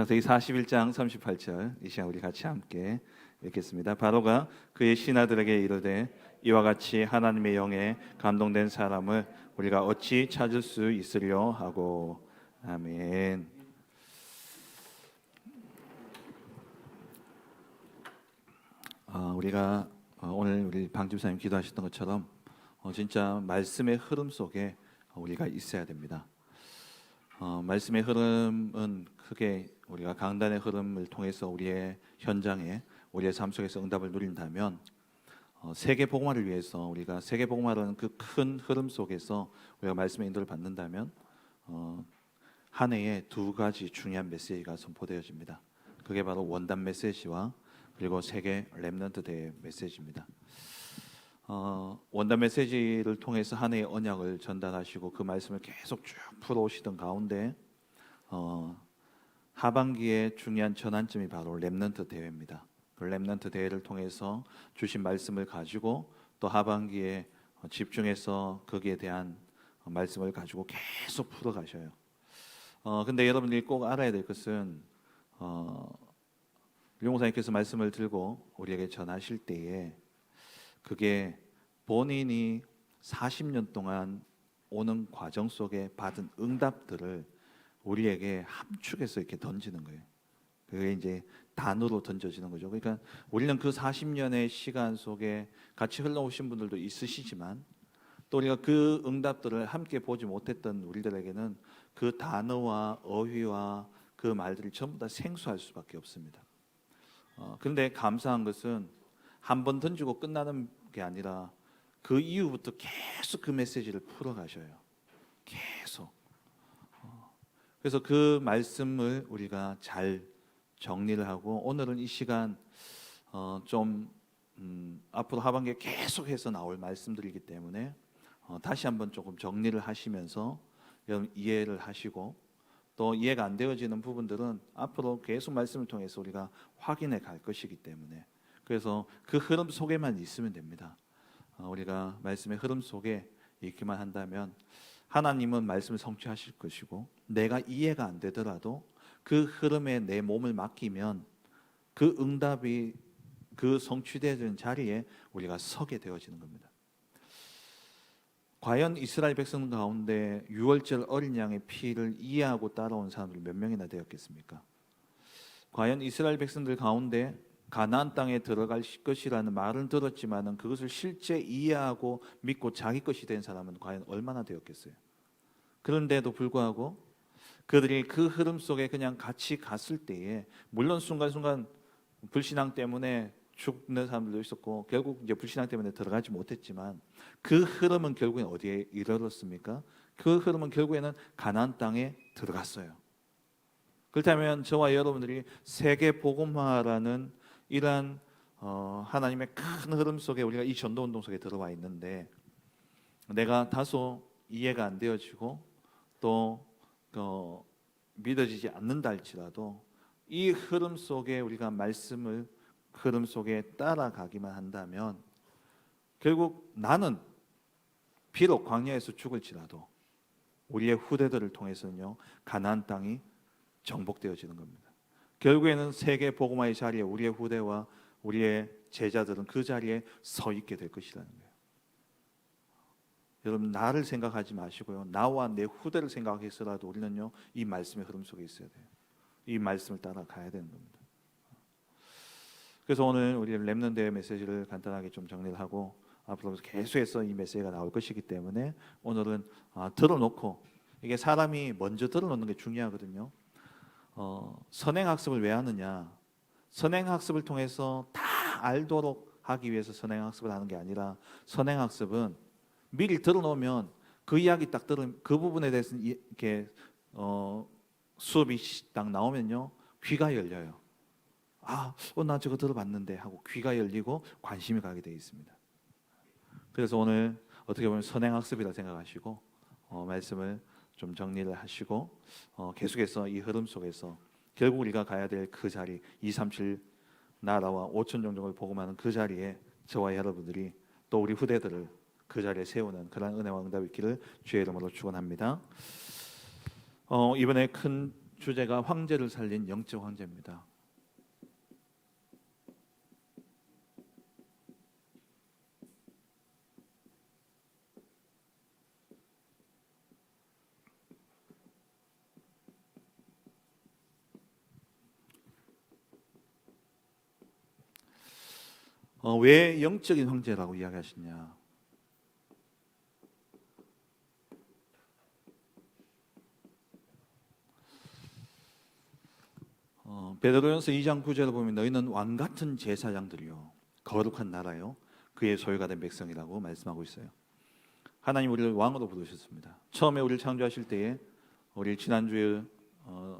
창세기 41장 38절 이 시간 우리 같이 함께 읽겠습니다. 바로가 그의 신하들에게 이르되 이와 같이 하나님의 영에 감동된 사람을 우리가 어찌 찾을 수 있으려 하고. 아멘. 우리가 오늘 우리 방집사님 기도하셨던 것처럼 진짜 말씀의 흐름 속에 우리가 있어야 됩니다. 말씀의 흐름은 크게 우리가 강단의 흐름을 통해서 우리의 현장에 우리의 삶 속에서 응답을 누린다면 세계 복음화를 위해서 우리가 세계 복음화라는 그 큰 흐름 속에서 우리가 말씀의 인도를 받는다면 한 해에 두 가지 중요한 메시지가 선포되어집니다. 그게 바로 원단 메시지와 그리고 세계 렘넌트 대회 메시지입니다. 원단 메시지를 통해서 한 해의 언약을 전달하시고 그 말씀을 계속 쭉 풀어오시던 가운데 하반기에 중요한 전환점이 바로 렘넌트 대회입니다. 그 렘넌트 대회를 통해서 주신 말씀을 가지고 또 하반기에 집중해서 거기에 대한 말씀을 가지고 계속 풀어가셔요. 근데 여러분들이 꼭 알아야 될 것은 류목사님께서 말씀을 들고 우리에게 전하실 때에 그게 본인이 40년 동안 오는 과정 속에 받은 응답들을 우리에게 함축해서 이렇게 던지는 거예요. 그게 이제 단으로 던져지는 거죠. 그러니까 우리는 그 40년의 시간 속에 같이 흘러오신 분들도 있으시지만 또 우리가 그 응답들을 함께 보지 못했던 우리들에게는 그 단어와 어휘와 그 말들이 전부 다 생소할 수밖에 없습니다. 그런데 감사한 것은 한 번 던지고 끝나는 게 아니라 그 이후부터 계속 그 메시지를 풀어가셔요. 계속. 그래서 그 말씀을 우리가 잘 정리를 하고 오늘은 이 시간 앞으로 하반기에 계속해서 나올 말씀들이기 때문에 다시 한번 조금 정리를 하시면서 여러분 이해를 하시고 또 이해가 안 되어지는 부분들은 앞으로 계속 말씀을 통해서 우리가 확인해 갈 것이기 때문에 그래서 그 흐름 속에만 있으면 됩니다. 우리가 말씀의 흐름 속에 있기만 한다면 하나님은 말씀을 성취하실 것이고 내가 이해가 안 되더라도 그 흐름에 내 몸을 맡기면 그 응답이 그 성취되는 자리에 우리가 서게 되어지는 겁니다. 과연 이스라엘 백성 가운데 유월절 어린 양의 피를 이해하고 따라온 사람들이 몇 명이나 되었겠습니까? 과연 이스라엘 백성들 가운데 가나안 땅에 들어갈 것이라는 말은 들었지만은 그것을 실제 이해하고 믿고 자기 것이 된 사람은 과연 얼마나 되었겠어요? 그런데도 불구하고 그들이 그 흐름 속에 그냥 같이 갔을 때에 물론 순간순간 불신앙 때문에 죽는 사람들도 있었고 결국 이제 불신앙 때문에 들어가지 못했지만 그 흐름은 결국엔 어디에 이르렀습니까? 그 흐름은 결국에는 가나안 땅에 들어갔어요. 그렇다면 저와 여러분들이 세계 복음화라는 이러한 하나님의 큰 흐름 속에 우리가 이 전도운동 속에 들어와 있는데 내가 다소 이해가 안 되어지고 또 믿어지지 않는다 할지라도 이 흐름 속에 우리가 말씀을 흐름 속에 따라가기만 한다면 결국 나는 비록 광야에서 죽을지라도 우리의 후대들을 통해서는요 가나안 땅이 정복되어지는 겁니다. 결국에는 세계 복음화의 자리에 우리의 후대와 우리의 제자들은 그 자리에 서 있게 될 것이라는 거예요. 여러분 나를 생각하지 마시고요. 나와 내 후대를 생각해서라도 우리는요 이 말씀의 흐름 속에 있어야 돼요. 이 말씀을 따라가야 되는 겁니다. 그래서 오늘 우리 렘넌트 대회 메시지를 간단하게 좀 정리를 하고 앞으로 계속해서 이 메시지가 나올 것이기 때문에 오늘은 들어놓고 이게 사람이 먼저 들어놓는 게 중요하거든요. 선행학습을 왜 하느냐? 선행학습을 통해서 다 알도록 하기 위해서 선행학습을 하는 게 아니라 선행학습은 미리 들어놓으면 그 이야기 딱 들으면 그 부분에 대해서 이렇게 수업이 딱 나오면요 귀가 열려요. 나 저거 들어봤는데 하고 귀가 열리고 관심이 가게 되어 있습니다. 그래서 오늘 어떻게 보면 선행학습이라 생각하시고 말씀을 좀 정리를 하시고 계속해서 이 흐름 속에서 결국 우리가 가야 될 그 자리 237 나라와 5천 종족을 복음하는 그 자리에 저와 여러분들이 또 우리 후대들을 그 자리에 세우는 그런 은혜와 응답이 있기를 주의 이름으로 축원합니다. 이번에 큰 주제가 황제를 살린 영적 황제입니다. 왜 영적인 황제라고 이야기하시냐? 베드로전서 2장 9절을 보면 너희는 왕 같은 제사장들이요 거룩한 나라요 그의 소유가 된 백성이라고 말씀하고 있어요. 하나님 우리를 왕으로 부르셨습니다. 처음에 우리를 창조하실 때에 우리 지난주에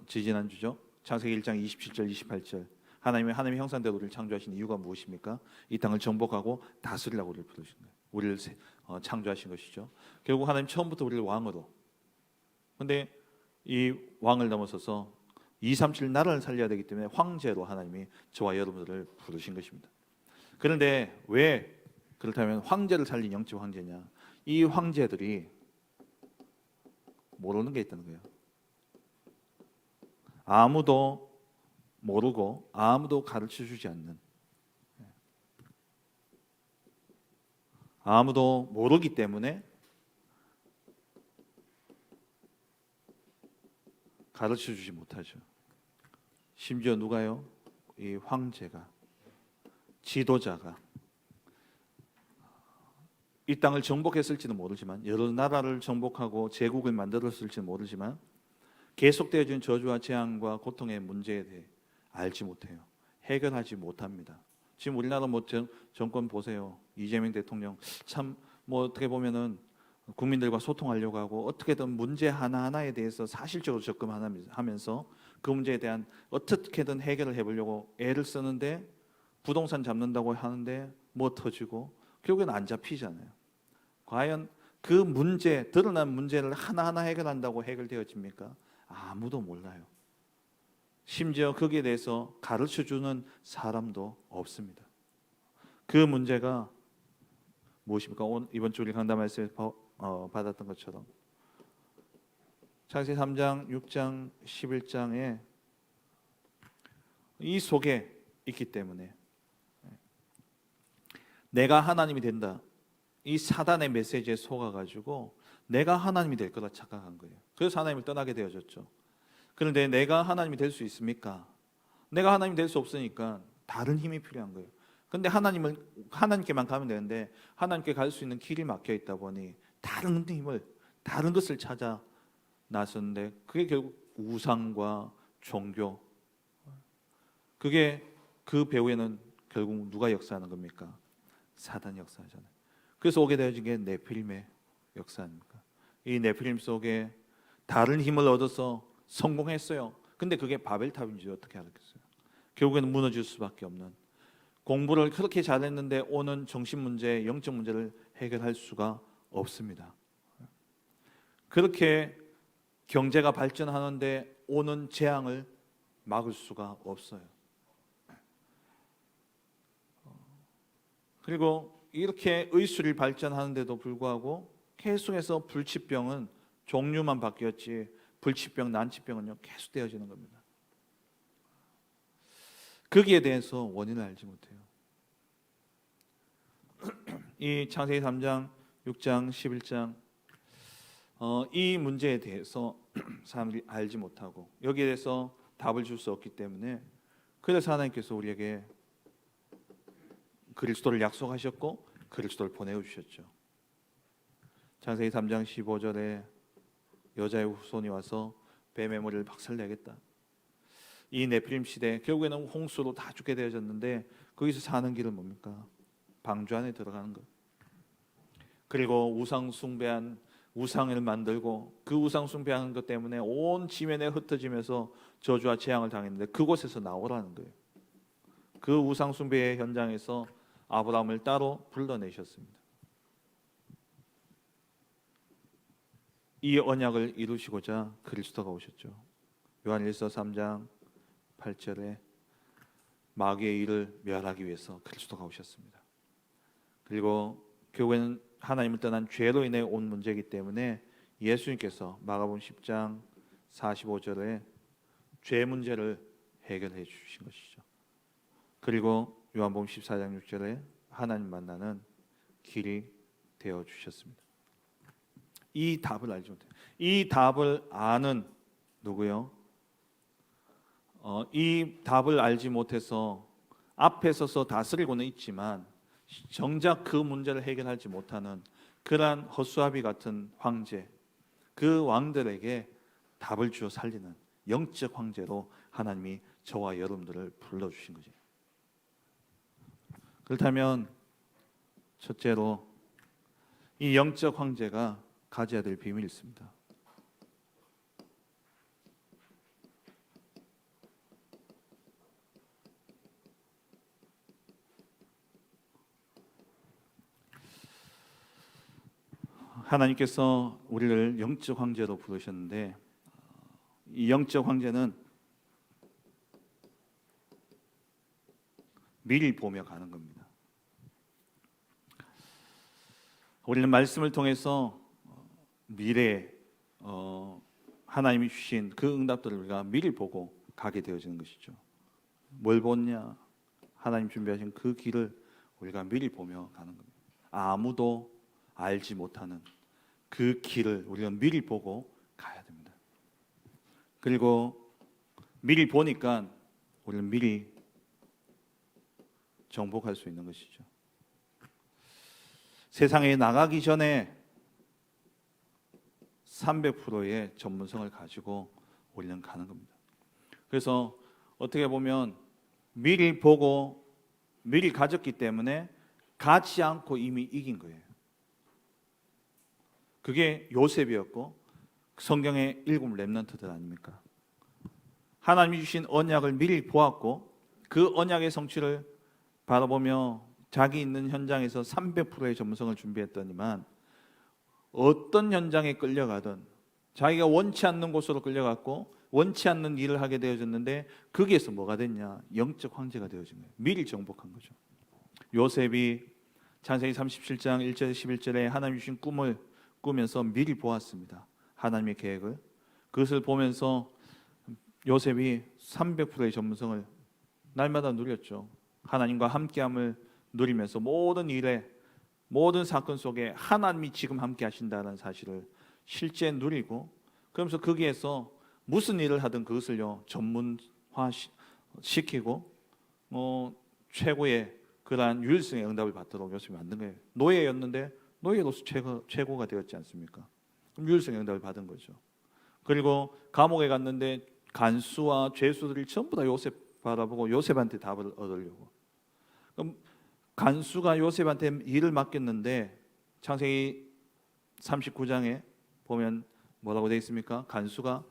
지지난주죠. 창세기 1장 27절 28절 하나님의 형상대로 우리를 창조하신 이유가 무엇입니까? 이 땅을 정복하고 다스리라고 우리를 부르신 거예요. 우리를 창조하신 것이죠. 결국 하나님 처음부터 우리를 왕으로. 근데 이 왕을 넘어서서 237 나라를 살려야 되기 때문에 황제로 하나님이 저와 여러분들을 부르신 것입니다. 그런데 왜 그렇다면 황제를 살린 영적 황제냐? 이 황제들이 모르는 게 있다는 거예요. 아무도 모르고 아무도 가르쳐주지 않는, 아무도 모르기 때문에 가르쳐주지 못하죠. 심지어 누가요? 이 황제가, 지도자가 이 땅을 정복했을지는 모르지만, 여러 나라를 정복하고 제국을 만들었을지는 모르지만 계속되어지는 저주와 재앙과 고통의 문제에 대해 알지 못해요. 해결하지 못합니다. 지금 우리나라 정권 보세요. 이재명 대통령 참 어떻게 보면은 국민들과 소통하려고 하고 어떻게든 문제 하나하나에 대해서 사실적으로 접근하면서 그 문제에 대한 어떻게든 해결을 해보려고 애를 쓰는데, 부동산 잡는다고 하는데 터지고 결국엔 안 잡히잖아요. 과연 그 문제, 드러난 문제를 하나하나 해결한다고 해결되어집니까? 아무도 몰라요. 심지어 거기에 대해서 가르쳐주는 사람도 없습니다. 그 문제가 무엇입니까? 이번 주 우리 강단 말씀에서 받았던 것처럼 창세기 3장, 6장, 11장에 이 속에 있기 때문에 내가 하나님이 된다, 이 사단의 메시지에 속아가지고 내가 하나님이 될 거다 착각한 거예요. 그래서 하나님을 떠나게 되어졌죠. 그런데 내가 하나님이 될 수 있습니까? 내가 하나님이 될 수 없으니까 다른 힘이 필요한 거예요. 그런데 하나님께만 가면 되는데 하나님께 갈 수 있는 길이 막혀 있다 보니 다른 힘을, 다른 것을 찾아 나섰는데 그게 결국 우상과 종교, 그게 그 배후에는 결국 누가 역사하는 겁니까? 사단이 역사하잖아요. 그래서 오게 되어진 게 네피림의 역사입니까? 이 네피림 속에 다른 힘을 얻어서 성공했어요. 근데 그게 바벨탑인지 어떻게 알았겠어요? 결국에는 무너질 수밖에 없는, 공부를 그렇게 잘했는데 오는 정신 문제, 영적 문제를 해결할 수가 없습니다. 그렇게 경제가 발전하는데 오는 재앙을 막을 수가 없어요. 그리고 이렇게 의술이 발전하는데도 불구하고 계속해서 불치병은 종류만 바뀌었지 불치병, 난치병은요 계속 되어지는 겁니다. 거기에 대해서 원인을 알지 못해요. 이 창세기 3장, 6장, 11장 이 문제에 대해서 사람들이 알지 못하고 여기에 대해서 답을 줄 수 없기 때문에, 그래서 하나님께서 우리에게 그리스도를 약속하셨고 그리스도를 보내주셨죠. 창세기 3장 15절에 여자의 후손이 와서 뱀의 머리를 박살내겠다. 이 네피림 시대 결국에는 홍수로 다 죽게 되어졌는데 거기서 사는 길은 뭡니까? 방주 안에 들어가는 것. 그리고 우상 숭배한, 우상을 만들고 그 우상 숭배하는 것 때문에 온 지면에 흩어지면서 저주와 재앙을 당했는데 그곳에서 나오라는 거예요. 그 우상 숭배의 현장에서 아브라함을 따로 불러내셨습니다. 이 언약을 이루시고자 그리스도가 오셨죠. 요한일서 3장 8절에 마귀의 일을 멸하기 위해서 그리스도가 오셨습니다. 그리고 결국에는 하나님을 떠난 죄로 인해 온 문제이기 때문에 예수님께서 마가복음 10장 45절에 죄 문제를 해결해 주신 것이죠. 그리고 요한복음 14장 6절에 하나님 만나는 길이 되어 주셨습니다. 이 답을 알지 못해요. 이 답을 아는 누구요? 이 답을 알지 못해서 앞에 서서 다스리고는 있지만 정작 그 문제를 해결하지 못하는 그러한 허수아비 같은 황제, 그 왕들에게 답을 주어 살리는 영적 황제로 하나님이 저와 여러분들을 불러주신 거죠. 그렇다면 첫째로 이 영적 황제가 가져야 될 비밀이 있습니다. 하나님께서 우리를 영적 황제로 부르셨는데 이 영적 황제는 미리 보며 가는 겁니다. 우리는 말씀을 통해서 미래 하나님이 주신 그 응답들을 우리가 미리 보고 가게 되어지는 것이죠. 뭘 보냐? 하나님 준비하신 그 길을 우리가 미리 보며 가는 겁니다. 아무도 알지 못하는 그 길을 우리가 미리 보고 가야 됩니다. 그리고 미리 보니까 우리는 미리 정복할 수 있는 것이죠. 세상에 나가기 전에 300%의 전문성을 가지고 우리는 가는 겁니다. 그래서 어떻게 보면 미리 보고 미리 가졌기 때문에 가지 않고 이미 이긴 거예요. 그게 요셉이었고 성경의 7 렘넌트들 아닙니까? 하나님이 주신 언약을 미리 보았고 그 언약의 성취를 바라보며 자기 있는 현장에서 300%의 전문성을 준비했더니만 어떤 현장에 끌려가든 자기가 원치 않는 곳으로 끌려갔고 원치 않는 일을 하게 되어졌는데 거기에서 뭐가 됐냐? 영적 황제가 되어진 거예요. 미리 정복한 거죠. 요셉이 창세기 37장 1절 11절에 하나님 주신 꿈을 꾸면서 미리 보았습니다. 하나님의 계획을. 그것을 보면서 요셉이 300%의 전문성을 날마다 누렸죠. 하나님과 함께함을 누리면서 모든 일에 모든 사건 속에 하나님이 지금 함께 하신다는 사실을 실제 누리고 그러면서 거기에서 무슨 일을 하든 그것을요 전문화 시키고 최고의 그러한 유일성의 응답을 받도록 요셉이 만든 거예요. 노예였는데 노예로서 최고가 되었지 않습니까? 그럼 유일성의 응답을 받은 거죠. 그리고 감옥에 갔는데 간수와 죄수들이 전부 다 요셉 바라보고 요셉한테 답을 얻으려고. 그럼 간수가 요셉한테 일을 맡겼는데 창세기 39장에 보면 뭐라고 되어 있습니까? 간수가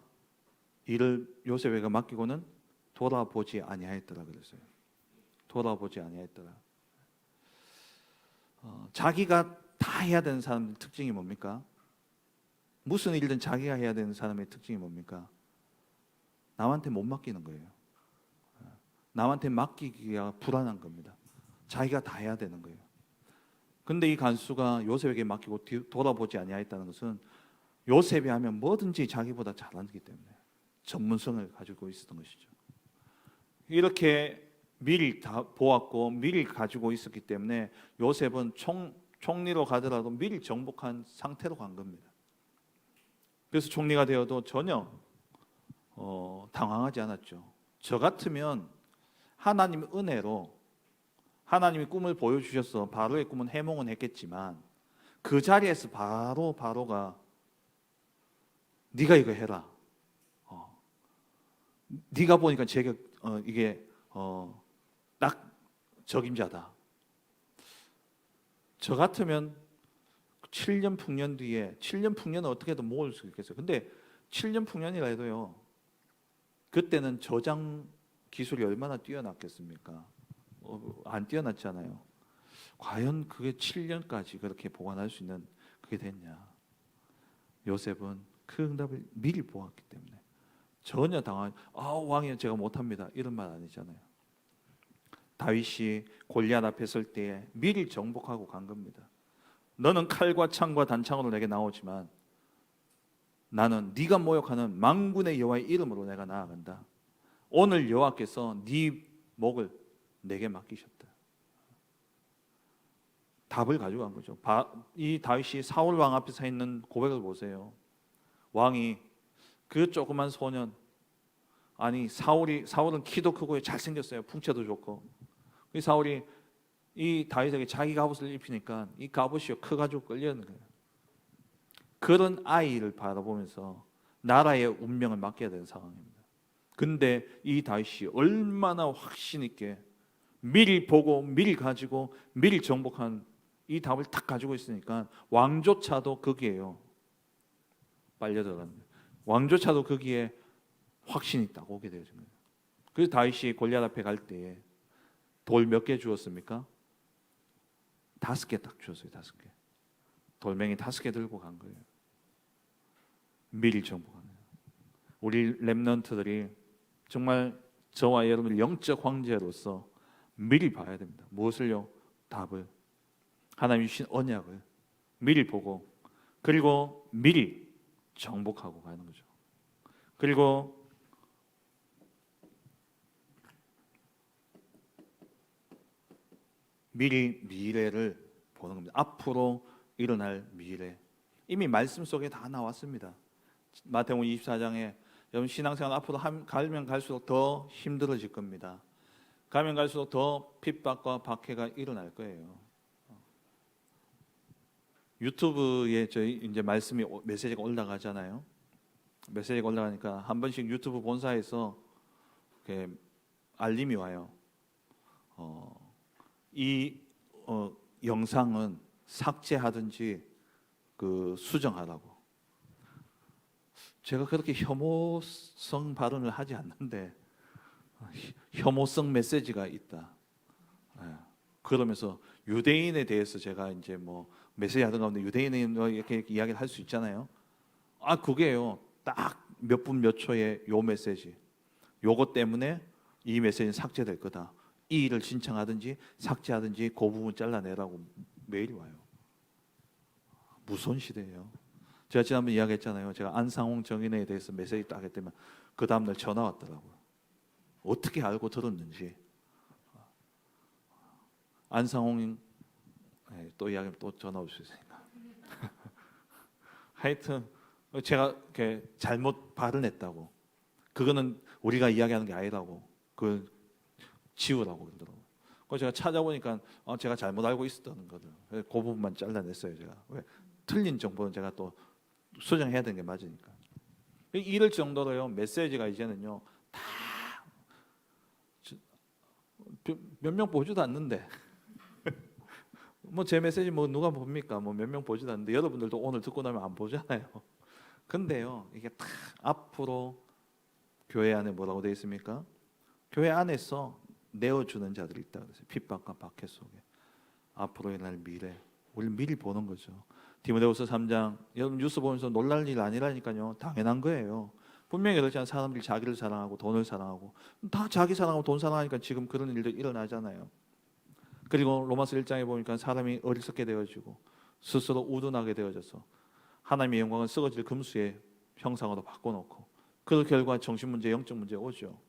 일을 요셉에게 맡기고는 돌아보지 아니하였더라 그랬어요. 돌아보지 아니하였더라. 자기가 다 해야 되는 사람의 특징이 뭡니까? 무슨 일든 자기가 해야 되는 사람의 특징이 뭡니까? 남한테 못 맡기는 거예요. 남한테 맡기기가 불안한 겁니다. 자기가 다 해야 되는 거예요. 근데 이 간수가 요셉에게 맡기고 돌아보지 아니하였다는 것은 요셉이 하면 뭐든지 자기보다 잘하기 때문에 전문성을 가지고 있었던 것이죠. 이렇게 미리 다 보았고 미리 가지고 있었기 때문에 요셉은 총리로 가더라도 미리 정복한 상태로 간 겁니다. 그래서 총리가 되어도 전혀 당황하지 않았죠. 저 같으면 하나님의 은혜로 하나님이 꿈을 보여주셔서 바로의 꿈은 해몽은 했겠지만 그 자리에서 바로가 네가 이거 해라. 네가 보니까 이게 딱 적임자다. 저 같으면 7년 풍년 뒤에 7년 풍년은 어떻게든 모을 수 있겠어요. 근데 7년 풍년이라 해도요. 그때는 저장 기술이 얼마나 뛰어났겠습니까? 안 뛰어났잖아요. 과연 그게 7년까지 그렇게 보관할 수 있는 그게 됐냐? 요셉은 그 응답을 미리 보았기 때문에 전혀 왕이요 제가 못합니다 이런 말 아니잖아요. 다윗이 골리앗 앞에 설 때에 미리 정복하고 간 겁니다. 너는 칼과 창과 단창으로 내게 나오지만 나는 네가 모욕하는 만군의 여호와의 이름으로 내가 나아간다. 오늘 여호와께서 네 목을 내게 맡기셨다. 답을 가지고 간 거죠. 이 다윗이 사울 왕 앞에 서 있는 고백을 보세요. 왕이 그 조그만 소년, 아니 사울은 키도 크고 잘생겼어요. 풍채도 좋고. 이 사울이 이 다윗에게 자기 갑옷을 입히니까 이 갑옷이 커가지고 끌려는 거예요. 그런 아이를 바라보면서 나라의 운명을 맡겨야 되는 상황입니다. 근데 이 다윗이 얼마나 확신 있게 미리 보고 미리 가지고 미리 정복한 이 답을 딱 가지고 있으니까 왕조차도 거기에요 빨려 들어가는 거예요. 왕조차도 거기에 확신 있다고 오게 되어진 거예요. 그래서 다윗이 골리앗 앞에 갈 때에 돌 몇 개 주었습니까? 5개 딱 주었어요. 5개. 돌멩이 5개 들고 간 거예요. 미리 정복하는 거예요. 우리 렘넌트들이 정말 저와 여러분들 영적 황제로서 미리 봐야 됩니다. 무엇을요? 답을, 하나님 주신 언약을 미리 보고, 그리고 미리 정복하고 가는 거죠. 그리고 미리 미래를 보는 겁니다. 앞으로 일어날 미래. 이미 말씀 속에 다 나왔습니다. 마태복음 24장에 여러분 신앙생활 앞으로 가면 갈수록 더 힘들어질 겁니다. 가면 갈수록 더 핍박과 박해가 일어날 거예요. 유튜브에 저희 이제 말씀이 메시지가 올라가잖아요. 메시지가 올라가니까 한 번씩 유튜브 본사에서 이렇게 알림이 와요. 이 영상은 삭제하든지 수정하라고. 제가 그렇게 혐오성 발언을 하지 않는데 혐오성 메시지가 있다. 그러면서 유대인에 대해서 제가 이제 뭐 메시지 하던 가운데 유대인에 이렇게 이야기를 할 수 있잖아요. 그게요. 딱 몇 분 몇 초의 요 메시지. 요것 때문에 이 메시지는 삭제될 거다. 이 일을 신청하든지 삭제하든지 그 부분 잘라내라고 메일이 와요. 무서운 시대예요. 제가 지난번 이야기했잖아요. 제가 안상홍 정인에 대해서 메시지 딱 했더니 그 다음날 전화 왔더라고요. 어떻게 알고 들었는지. 안상홍 또 이야기하면 또 전화 올 수 있으니까. 하여튼 제가 이렇게 잘못 발언했다고. 그거는 우리가 이야기하는 게 아니라고. 그걸 지우라고 그러더라고요. 그래서 제가 찾아보니까 제가 잘못 알고 있었던 거들. 그 부분만 잘라냈어요. 제가. 왜? 틀린 정보는 제가 또 수정해야 되는 게 맞으니까. 이럴 정도로요. 메시지가 이제는요. 다 몇 명 보지도 않는데 뭐 제 메시지 뭐 누가 봅니까? 뭐 몇 명 보지도 않는데 여러분들도 오늘 듣고 나면 안 보잖아요. 근데요. 이게 다 앞으로 교회 안에 뭐라고 되어 있습니까? 교회 안에서 내어주는 자들이 있다 그랬어요. 핍박과 박해 속에 앞으로 일어날 미래, 우리 미리 보는 거죠. 디모데후서 3장, 여러분 뉴스 보면서 놀랄 일 아니라니까요. 당연한 거예요. 분명히 그렇지 않은 사람들이 자기를 사랑하고 돈을 사랑하고 다 자기 사랑하고 돈 사랑하니까 지금 그런 일도 일어나잖아요. 그리고 로마서 1장에 보니까 사람이 어리석게 되어지고 스스로 우둔하게 되어져서 하나님의 영광을 썩어질 금수의 형상으로 바꿔놓고 그 결과 정신문제, 영적 문제 오죠.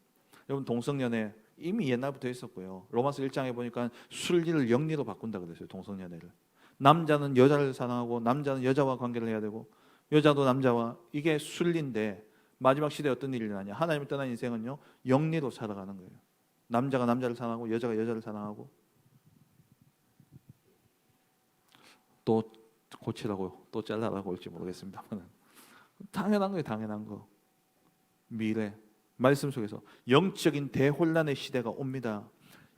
여러분 동성연애 이미 옛날부터 있었고요. 로마서 1장에 보니까 순리를 영리로 바꾼다 그랬어요. 동성연애를. 남자는 여자를 사랑하고 남자는 여자와 관계를 해야 되고 여자도 남자와, 이게 순리인데 마지막 시대에 어떤 일이 일어나냐. 하나님을 떠난 인생은요 영리로 살아가는 거예요. 남자가 남자를 사랑하고 여자가 여자를 사랑하고. 또 고치라고 또 잘라라고 올지 모르겠습니다만 당연한 거예요. 당연한 거. 미래 말씀 속에서 영적인 대혼란의 시대가 옵니다.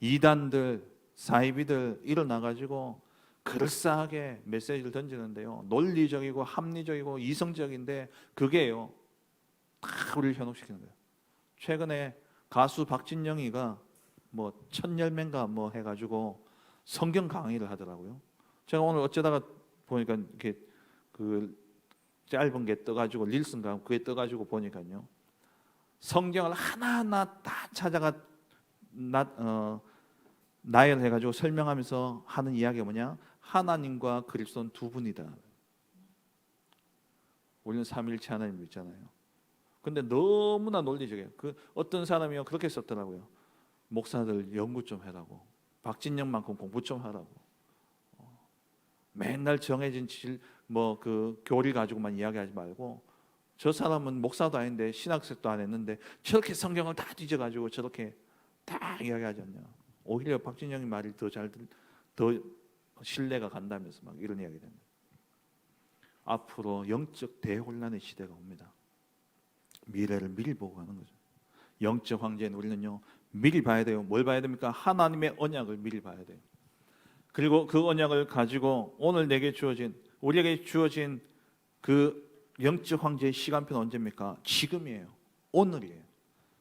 이단들, 사이비들 일어나가지고 그럴싸하게 메시지를 던지는데요. 논리적이고 합리적이고 이성적인데 그게요 다 우리를 현혹시키는 거예요. 최근에 가수 박진영이가 뭐 1000열매인가 뭐 해가지고 성경 강의를 하더라고요. 제가 오늘 어쩌다가 보니까 이렇게 그 짧은 게 떠가지고 릴슨가 그게 떠가지고 보니까요. 성경을 하나하나 다 찾아가 나열해가지고 설명하면서 하는 이야기가 뭐냐? 하나님과 그리스도는 두 분이다. 우리는 삼위일체 하나님 믿잖아요. 근데 너무나 논리적이에요. 그 어떤 사람이요 그렇게 썼더라고요. 목사들 연구 좀 해라고. 박진영만큼 공부 좀 하라고. 맨날 정해진 그 교리 가지고만 이야기하지 말고, 저 사람은 목사도 아닌데 신학생도 안 했는데 저렇게 성경을 다 뒤져가지고 저렇게 다 이야기하지 않냐. 오히려 박진영이 말이 더 신뢰가 간다면서 막 이런 이야기 됩니다. 앞으로 영적 대혼란의 시대가 옵니다. 미래를 미리 보고 가는 거죠. 영적 황제인 우리는요 미리 봐야 돼요. 뭘 봐야 됩니까? 하나님의 언약을 미리 봐야 돼요. 그리고 그 언약을 가지고 오늘 우리에게 주어진 그 영적 황제의 시간표는 언제입니까? 지금이에요. 오늘이에요.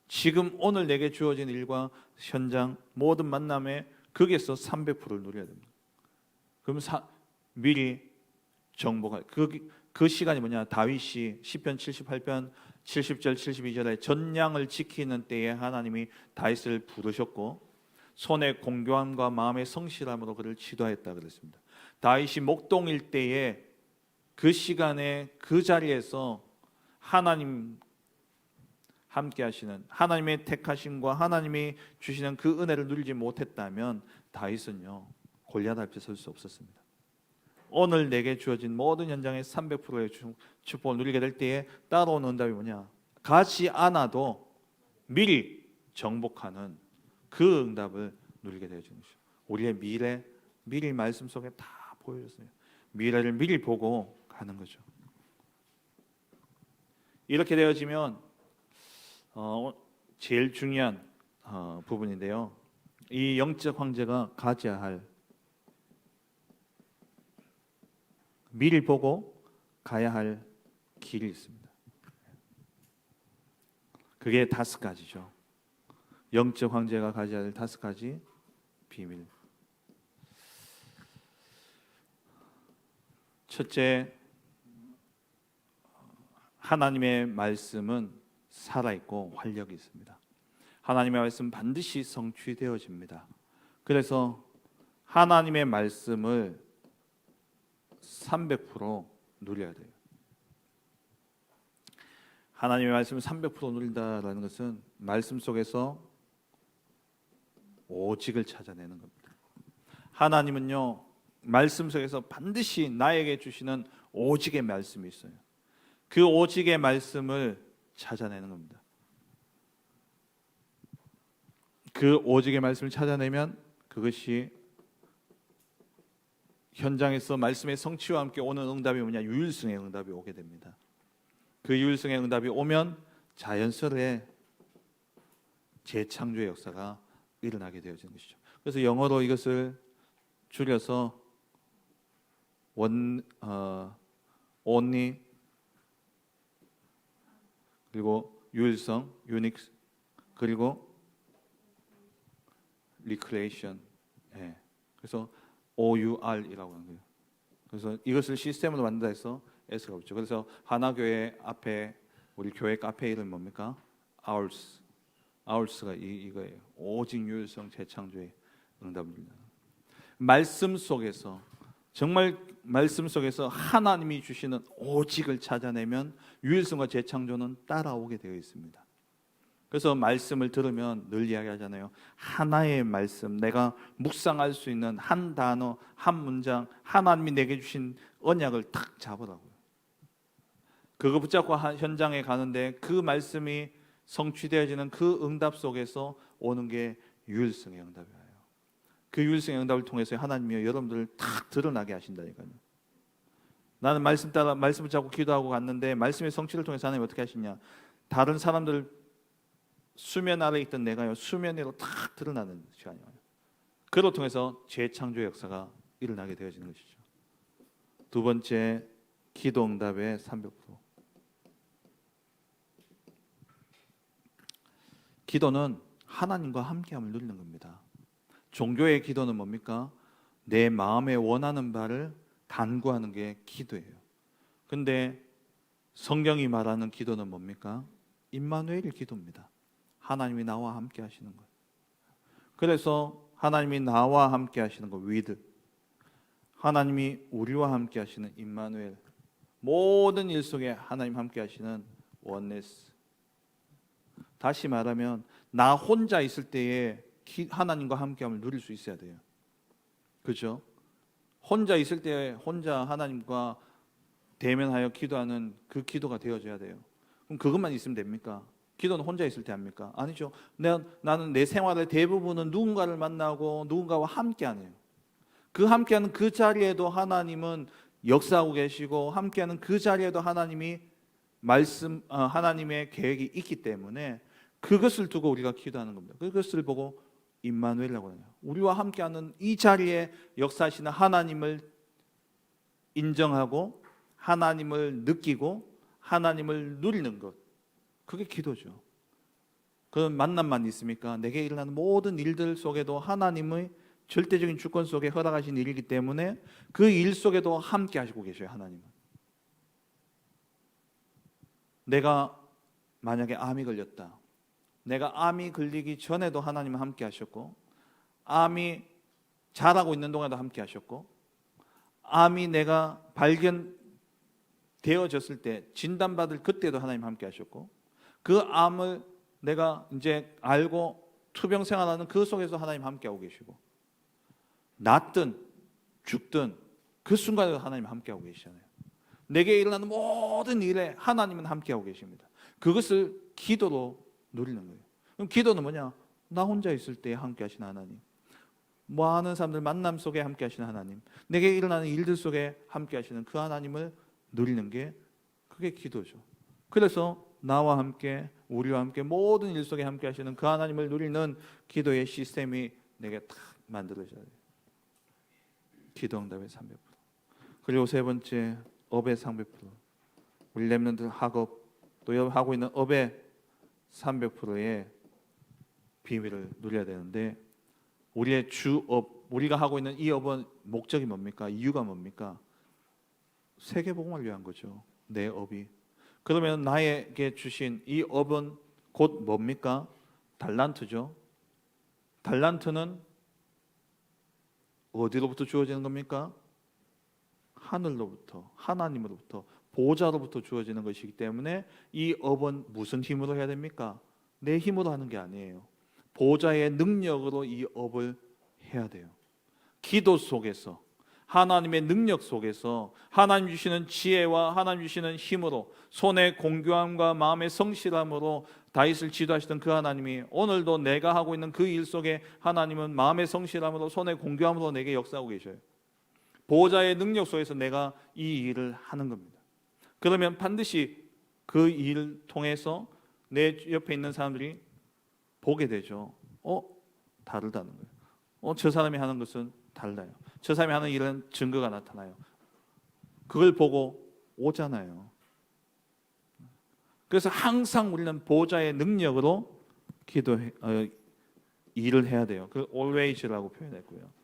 지금 오늘 내게 주어진 일과 현장 모든 만남에 거기에서 300%를 누려야 됩니다. 그럼 미리 정복할 그 시간이 뭐냐? 다윗이 시편 78편 70절 72절에 전량을 지키는 때에 하나님이 다윗을 부르셨고 손의 공교함과 마음의 성실함으로 그를 지도하였다 그랬습니다. 다윗이 목동일 때에 그 시간에 그 자리에서 하나님 함께 하시는 하나님의 택하심과 하나님이 주시는 그 은혜를 누리지 못했다면 다윗은요 골리앗 앞에 설 수 없었습니다. 오늘 내게 주어진 모든 현장의 300%의 축복을 누리게 될 때에 따라오는 응답이 뭐냐? 가지 않아도 미리 정복하는 그 응답을 누리게 되어지는 것이죠. 우리의 미리 말씀 속에 다 보여졌어요. 미래를 미리 보고 가는 거죠. 이렇게 되어지면 제일 중요한 부분인데요. 이 영적 황제가 가져야 할 미리 보고 가야 할 길이 있습니다. 그게 5가지죠. 영적 황제가 가져야 할 5가지 비밀. 첫째, 하나님의 말씀은 살아있고 활력이 있습니다. 하나님의 말씀은 반드시 성취되어집니다. 그래서 하나님의 말씀을 300% 누려야 돼요. 하나님의 말씀을 300% 누린다라는 것은 말씀 속에서 오직을 찾아내는 겁니다. 하나님은요 말씀 속에서 반드시 나에게 주시는 오직의 말씀이 있어요. 그 오직의 말씀을 찾아내는 겁니다. 그 오직의 말씀을 찾아내면 그것이 현장에서 말씀의 성취와 함께 오는 응답이 뭐냐? 유일성의 응답이 오게 됩니다. 그 유일성의 응답이 오면 자연스레 재창조의 역사가 일어나게 되어지는 것이죠. 그래서 영어로 이것을 줄여서 only 그리고 유일성, unique 그리고 recreation. 그래서 OUR이라고 하는 거예요. 그래서 이것을 시스템으로 만든다 해서 S가 붙죠. 그래서 하나교회 앞에 우리 교회 카페 이름 뭡니까? Ours가 이거예요. 오직 유일성 재창조의 응답입니다. 말씀 속에서 정말 말씀 속에서 하나님이 주시는 오직을 찾아내면 유일성과 재창조는 따라오게 되어 있습니다. 그래서 말씀을 들으면 늘 이야기하잖아요. 하나의 말씀, 내가 묵상할 수 있는 한 단어, 한 문장, 하나님이 내게 주신 언약을 탁 잡으라고요. 그거 붙잡고 현장에 가는데 그 말씀이 성취되어지는 그 응답 속에서 오는 게 유일성의 응답이에요. 그 유일성의 응답을 통해서 하나님이 여러분들을 탁 드러나게 하신다니까요. 나는 말씀 따라 말씀을 잡고 기도하고 갔는데 말씀의 성취를 통해서 하나님 어떻게 하시냐? 다른 사람들 수면 아래 있던 내가요 수면 위로 탁 드러나는 시간이 와요. 그로 통해서 재창조의 역사가 일어나게 되어지는 것이죠. 두 번째, 기도 응답의 300%. 기도는 하나님과 함께함을 누리는 겁니다. 종교의 기도는 뭡니까? 내 마음에 원하는 바를 간구하는 게 기도예요. 근데 성경이 말하는 기도는 뭡니까? 임마누엘 기도입니다. 하나님이 나와 함께 하시는 것. 그래서 하나님이 나와 함께 하시는 것, with. 하나님이 우리와 함께 하시는 임마누엘. 모든 일 속에 하나님 함께 하시는 oneness. 다시 말하면 나 혼자 있을 때에 하나님과 함께함을 누릴 수 있어야 돼요. 그렇죠? 혼자 있을 때 혼자 하나님과 대면하여 기도하는 그 기도가 되어져야 돼요. 그럼 그것만 있으면 됩니까? 기도는 혼자 있을 때 합니까? 아니죠. 나는 내 생활의 대부분은 누군가를 만나고 누군가와 함께하네요. 그 함께하는 그 자리에도 하나님은 역사하고 계시고 함께하는 그 자리에도 하나님이 하나님의 계획이 있기 때문에 그것을 두고 우리가 기도하는 겁니다. 그것을 보고 임마누엘이라고 해요. 우리와 함께하는 이 자리에 역사하시는 하나님을 인정하고 하나님을 느끼고 하나님을 누리는 것, 그게 기도죠. 그런 만남만 있습니까? 내게 일어나는 모든 일들 속에도 하나님의 절대적인 주권 속에 허락하신 일이기 때문에 그 일 속에도 함께 하시고 계셔요. 하나님은. 내가 만약에 암이 걸렸다, 내가 암이 걸리기 전에도 하나님은 함께 하셨고, 암이 자라고 있는 동안도 함께 하셨고, 암이 내가 발견되어졌을 때 진단받을 그때도 하나님 함께 하셨고, 그 암을 내가 이제 알고 투병 생활하는 그 속에서 하나님 함께 하고 계시고, 낫든 죽든 그 순간에도 하나님 함께 하고 계시잖아요. 내게 일어나는 모든 일에 하나님은 함께 하고 계십니다. 그것을 기도로 누리는 거예요. 그럼 기도는 뭐냐? 나 혼자 있을 때 함께 하시는 하나님, 많은 사람들 만남 속에 함께 하시는 하나님, 내게 일어나는 일들 속에 함께 하시는 그 하나님을 누리는 게 그게 기도죠. 그래서 나와 함께 우리와 함께 모든 일 속에 함께 하시는 그 하나님을 누리는 기도의 시스템이 내게 딱 만들어져야 돼요. 기도 응답의 300%. 그리고 세 번째, 업의 300%. 우리 렘넌트 학업 또 하고 있는 업의 300%의 비밀을 누려야 되는데, 우리의 주업, 우리가 하고 있는 이 업은 목적이 뭡니까? 이유가 뭡니까? 세계복음을 위한 거죠. 내 업이. 그러면 나에게 주신 이 업은 곧 뭡니까? 달란트죠. 달란트는 어디로부터 주어지는 겁니까? 하늘로부터, 하나님으로부터, 보좌로부터 주어지는 것이기 때문에 이 업은 무슨 힘으로 해야 됩니까? 내 힘으로 하는 게 아니에요. 보좌의 능력으로 이 업을 해야 돼요. 기도 속에서, 하나님의 능력 속에서, 하나님 주시는 지혜와 하나님 주시는 힘으로, 손의 공교함과 마음의 성실함으로 다윗을 지도하시던 그 하나님이 오늘도 내가 하고 있는 그 일 속에 하나님은 마음의 성실함으로, 손의 공교함으로 내게 역사하고 계셔요. 보호자의 능력 속에서 내가 이 일을 하는 겁니다. 그러면 반드시 그 일을 통해서 내 옆에 있는 사람들이 보게 되죠. 다르다는 거예요. 저 사람이 하는 것은 달라요. 저 사람이 하는 일은 증거가 나타나요. 그걸 보고 오잖아요. 그래서 항상 우리는 보호자의 능력으로 일을 해야 돼요. 그 always라고 표현했고요.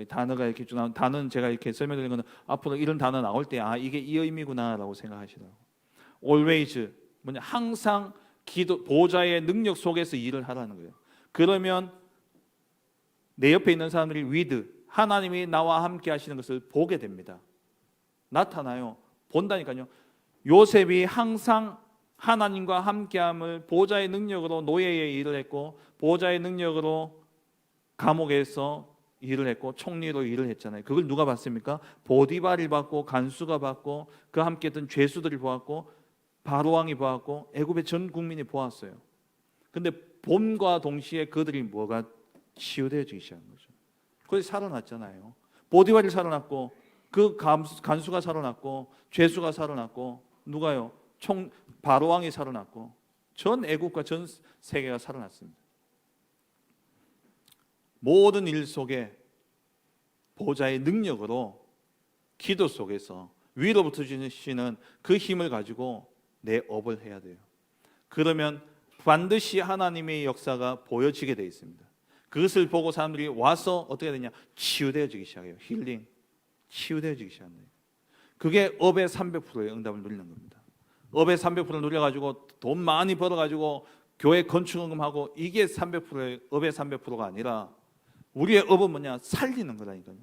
단어가 이렇게 쭉 나온, 단어는 제가 이렇게 설명드린 거는 앞으로 이런 단어 나올 때 이게 이 의미구나라고 생각하시라고. always 뭐냐? 항상 보호자의 능력 속에서 일을 하라는 거예요. 그러면 내 옆에 있는 사람들이 with, 하나님이 나와 함께 하시는 것을 보게 됩니다. 나타나요. 본다니까요. 요셉이 항상 하나님과 함께함을 보호자의 능력으로 노예의 일을 했고, 보호자의 능력으로 감옥에서 일을 했고, 총리로 일을 했잖아요. 그걸 누가 봤습니까? 보디발이 봤고, 간수가 봤고, 그 함께했던 죄수들이 보았고, 바로왕이 보았고, 애굽의 전 국민이 보았어요. 근데 봄과 동시에 그들이 뭐가 치유되어지기 시작한 거죠. 그래서 살아났잖아요. 보디발이 살아났고, 그 간수가 살아났고, 죄수가 살아났고, 누가요? 바로왕이 살아났고, 전 애국과 전 세계가 살아났습니다. 모든 일 속에 보호자의 능력으로 기도 속에서 위로부터 주시는 그 힘을 가지고 내 업을 해야 돼요. 그러면 반드시 하나님의 역사가 보여지게 되어 있습니다. 그것을 보고 사람들이 와서 어떻게 되냐? 치유되어지기 시작해요. 힐링, 치유되어지기 시작합니다. 그게 업의 300%의 응답을 누리는 겁니다. 업의 300%를 누려가지고 돈 많이 벌어가지고 교회 건축금하고, 이게 300%의 업의 300%가 아니라 우리의 업은 뭐냐? 살리는 거라니까요.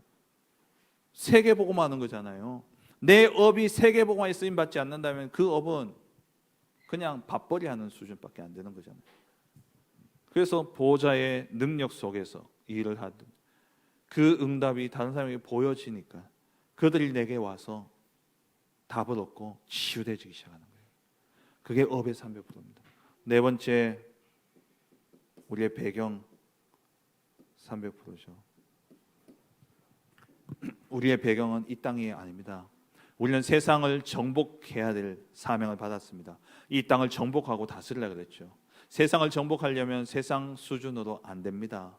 세계복음화하는 거잖아요. 내 업이 세계복음화에 쓰임받지 않는다면 그 업은 그냥 밥벌이 하는 수준밖에 안 되는 거잖아요. 그래서 보호자의 능력 속에서 일을 하든 그 응답이 다른 사람에게 보여지니까 그들이 내게 와서 답을 얻고 치유되기 시작하는 거예요. 그게 업의 300%입니다. 네 번째, 우리의 배경 300%죠. 우리의 배경은 이 땅이 아닙니다. 우리는 세상을 정복해야 될 사명을 받았습니다. 이 땅을 정복하고 다스리라 그랬죠. 세상을 정복하려면 세상 수준으로 안 됩니다.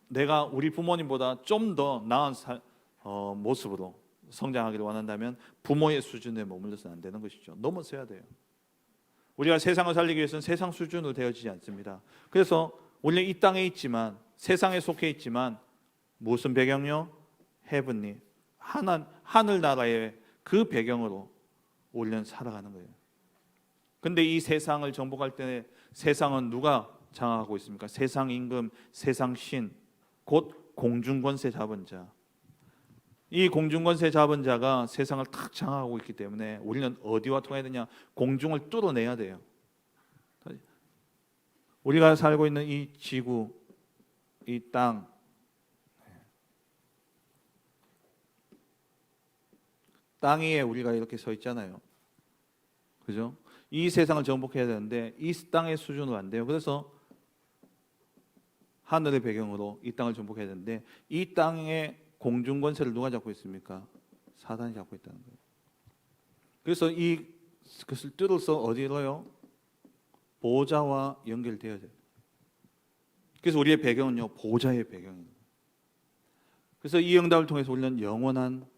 내가 우리 부모님보다 좀 더 나은 모습으로 성장하기를 원한다면 부모의 수준에 머물러서는 안 되는 것이죠. 넘어서야 돼요. 우리가 세상을 살리기 위해서는 세상 수준으로 되어지지 않습니다. 그래서 원래 이 땅에 있지만 세상에 속해 있지만 무슨 배경요? 헤븐리, 하늘나라의 그 배경으로 우리는 살아가는 거예요. 근데 이 세상을 정복할 때 세상은 누가 장악하고 있습니까? 세상 임금, 세상 신, 곧 공중권세 잡은 자. 이 공중권세 잡은 자가 세상을 탁 장악하고 있기 때문에 우리는 어디와 통해야 되냐? 공중을 뚫어내야 돼요. 우리가 살고 있는 이 지구, 이 땅, 땅 위에 우리가 이렇게 서 있잖아요. 그죠? 이 세상을 정복해야 되는데 이 땅의 수준으로 안 돼요. 그래서 하늘의 배경으로 이 땅을 정복해야 되는데 이 땅의 공중 권세를 누가 잡고 있습니까? 사단이 잡고 있다는 거예요. 그래서 그것을 뚫어서 어디로요? 보호자와 연결되어야 돼요. 그래서 우리의 배경은요, 보호자의 배경입니다. 그래서 이 응답을 통해서 우리는 영원한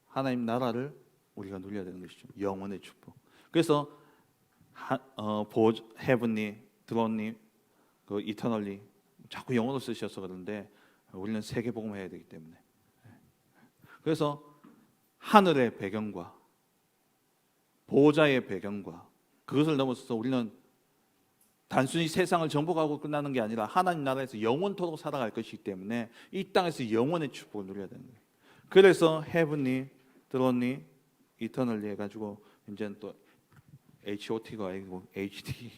하나님 나라를 우리가 누려야 되는 것이죠. 영원의 축복. 그래서 헤븐리, 드론리, 그 이터널리 자꾸 영어로 쓰셔서 그런데 우리는 세계 복음을 해야 되기 때문에. 그래서 하늘의 배경과 보호자의 배경과 그것을 넘어서서 우리는 단순히 세상을 정복하고 끝나는 게 아니라 하나님 나라에서 영원토록 살아갈 것이기 때문에 이 땅에서 영원의 축복을 누려야 되는 거예요. 그래서 헤븐리, 드론리, 이터널리 해가지고 이제는 또 HOT가 아니고 HD